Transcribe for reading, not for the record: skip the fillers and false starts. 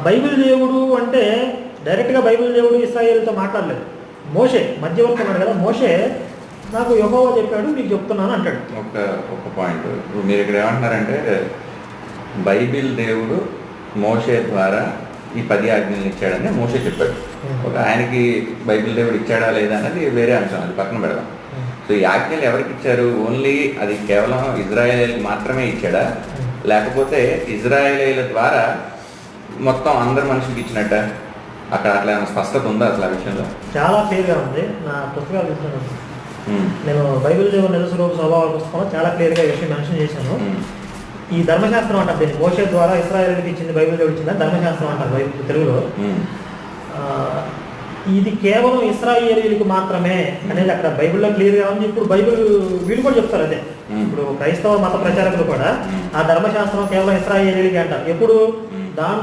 Bible దేవుడు అంటే డైరెక్ట్గా బైబిల్ దేవుడు ఇశ్రాయేలుతో మాట్లాడలేదు. మోషే మధ్యవర్తి ఉన్నాడు కదా, మోషే నాకు యెహోవా చెప్పాడు మీకు చెప్తున్నాను అంటాడు. ఒక పాయింట్ మీరు ఇక్కడ ఏమంటున్నారంటే బైబిల్ దేవుడు మోషే ద్వారా ఈ 10 ఆజ్ఞలు ఇచ్చాడని మోషే చెప్పాడు. ఒక ఆయనకి బైబిల్ దేవుడు ఇచ్చాడా లేదా అనేది వేరే అంశం, అది పక్కన పెడదాం. సో ఈ ఆజ్ఞలు ఎవరికి ఇచ్చారు? ఓన్లీ అది కేవలం ఇజ్రాయేలీలకు మాత్రమే ఇచ్చాడా, లేకపోతే ఇజ్రాయేలీల ద్వారా మొత్తం అందరు మనుషులకి ఇచ్చినట్ట? అక్కడ అట్లా ఏమైనా స్పష్టత ఉందా అసలు ఆ విషయంలో? చాలా క్లియర్గా ఉంది. నా పుస్తకాలు తీసుకున్నాను, నేను బైబిల్ దేవుడు నిజస్వరూప స్వభావాల పుస్తకంలో చాలా క్లియర్గా ఈ విషయం మెన్షన్ చేశాను. ఈ ధర్మశాస్త్రం అంటారు దీన్ని, మోషే ద్వారా ఇశ్రాయేలుకి ఇచ్చింది బైబిల్ దేవుడు ఇచ్చిందని ధర్మశాస్త్రం అంటారు బైబిల్ తెలుగులో. ఇది కేవలం ఇశ్రాయేలీలకు మాత్రమే అనేది అక్కడ బైబిల్లో క్లియర్గా ఉంది. ఇప్పుడు బైబిల్ వీళ్ళు కూడా చెప్తారు అదే. ఇప్పుడు క్రైస్తవ మత ప్రచారకులు కూడా ఆ ధర్మశాస్త్రం కేవలం ఇశ్రాయేలీలకి అంటారు. ఎప్పుడు దాంట్లో